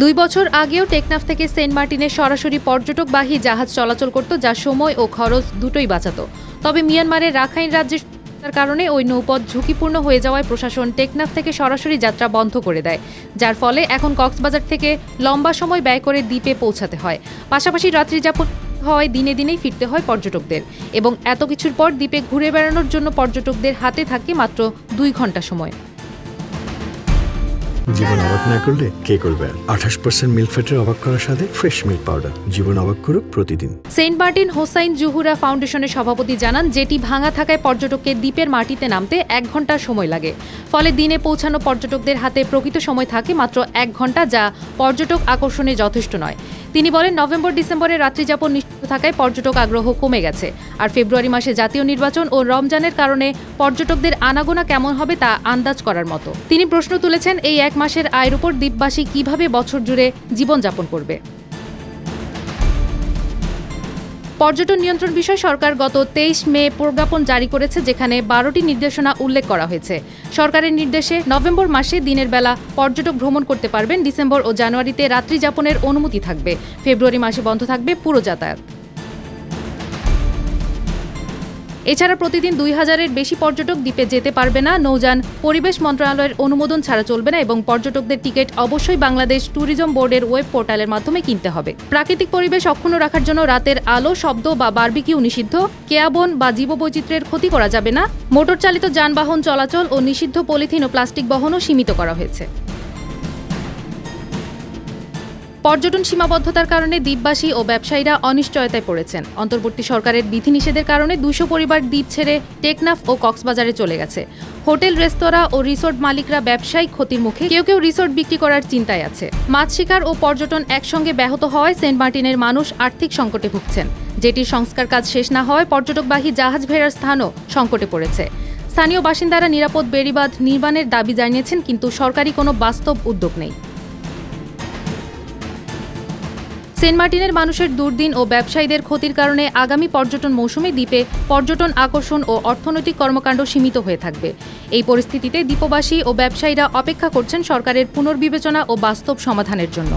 2 বছর আগেও টেকনাফ থেকে সেন্ট মার্টিনে সরাসরি পর্যটকবাহী জাহাজ চলাচল করত, যা সময় ও খরচ দুটোই বাঁচাত। তবে মিয়ানমারের রাখাইন রাজ্যের কারণে ওই নৌপথ ঝুঁকিপূর্ণ হয়ে যাওয়ায় প্রশাসন টেকনাফ থেকে সরাসরি যাত্রা বন্ধ করে দেয়, যার ফলে এখন কক্সবাজার থেকে লম্বা সময় ব্যয় করে দ্বীপে পৌঁছাতে হয়। পাশাপাশি রাত্রিযাপন হয় দিনে দিনেই ফিরতে হয় পর্যটকদের, এবং এত কিছুর পর দ্বীপে ঘুরে বেড়ানোর জন্য পর্যটকদের হাতে থাকে মাত্র 2 ঘন্টা সময়। জীবন অবাক না করলে কে করবে? 28% মিল্ক ফ্যাটের অবাক করার সাথে ফ্রেশ মিল্ক পাউডার। জীবন অবাক করুক প্রতিদিন। সেন্ট মার্টিন হোসাইন জুহুরা ফাউন্ডেশনের সভাপতি জানান, যেটি ভাঙা থাকায় পর্যটককে দ্বীপের মাটিতে নামতে 1 ঘন্টা সময় লাগে। ফলে দিনে পৌঁছানো পর্যটকদের হাতে প্রকৃত সময় থাকে মাত্র 1 ঘন্টা, যা পর্যটক আকর্ষণে যথেষ্ট নয়। তিনি বলেন, নভেম্বর-ডিসেম্বরে রাত্রিযাপন নিষিদ্ধ থাকায় পর্যটক আগ্রহ কমে গেছে, আর ফেব্রুয়ারি মাসে জাতীয় নির্বাচন ও রমজানের কারণে পর্যটকদের আনাগোনা কেমন হবে তা আন্দাজ করার মতো। তিনি প্রশ্ন তুলেছেন, এই 1 মাসের আয়ের উপর দ্বীপবাসী কিভাবে বছর জুড়ে জীবনযাপন করবে। পর্যটন নিয়ন্ত্রণ বিষয়ে সরকার গত 23 মে প্রজ্ঞাপন জারি করেছে, যেখানে 12টি নির্দেশনা উল্লেখ করা হয়েছে। সরকারের নির্দেশে নভেম্বর মাসে দিনের বেলা পর্যটক ভ্রমণ করতে পারবেন, ডিসেম্বর ও জানুয়ারিতে রাত্রিযাপনের অনুমতি থাকবে, ফেব্রুয়ারি মাসে বন্ধ থাকবে পুরো যাতায়াত। এছাড়া প্রতিদিন 2000-এর বেশি পর্যটক দ্বীপে যেতে পারবে না। নৌযান পরিবেশ মন্ত্রণালয়ের অনুমোদন ছাড়া চলবে না, এবং পর্যটকদের টিকিট অবশ্যই বাংলাদেশ ট্যুরিজম বোর্ডের ওয়েব পোর্টালের মাধ্যমে কিনতে হবে। প্রাকৃতিক পরিবেশ অক্ষুণ্ণ রাখার জন্য রাতের আলো, শব্দ বা বারবিকিউ নিষিদ্ধ। কেয়াবন বা জীববৈচিত্র্যের ক্ষতি করা যাবে না। মোটর চালিত যানবাহন চলাচল ও নিষিদ্ধ পলিথিন ও প্লাস্টিক বহনও সীমিত করা হয়েছে। পর্যটন সীমাবদ্ধতার কারণে দ্বীপবাসী ও ব্যবসায়ীরা অনিশ্চয়তায় পড়েছেন। অন্তর্বর্তী সরকারের বিধিনিষেধের কারণে 200 পরিবার দ্বীপ ছেড়ে টেকনাফ ও কক্সবাজারে চলে গেছে। হোটেল, রেস্তোরাঁ ও রিসোর্ট মালিকরা ব্যবসায়িক ক্ষতির মুখে, কেউ কেউ রিসোর্ট বিক্রি করার চিন্তায় আছে। মাছ শিকার ও পর্যটন একসঙ্গে ব্যাহত হওয়ায় সেন্ট মার্টিনের মানুষ আর্থিক সংকটে ভুগছেন। যেটির সংস্কার কাজ শেষ না হওয়ায় পর্যটকবাহী জাহাজ ভেড়ার স্থানও সংকটে পড়েছে। স্থানীয় বাসিন্দারা নিরাপদ বেড়িবাঁধ নির্মাণের দাবি জানিয়েছেন, কিন্তু সরকারি কোনো বাস্তব উদ্যোগ নেই। সেন্ট মার্টিনের মানুষের দুর্দিন ও ব্যবসায়ীদের ক্ষতির কারণে আগামী পর্যটন মৌসুমে দ্বীপে পর্যটন আকর্ষণ ও অর্থনৈতিক কর্মকাণ্ড সীমিত হয়ে থাকবে। এই পরিস্থিতিতে দ্বীপবাসী ও ব্যবসায়ীরা অপেক্ষা করছেন সরকারের পুনর্বিবেচনা ও বাস্তব সমাধানের জন্য।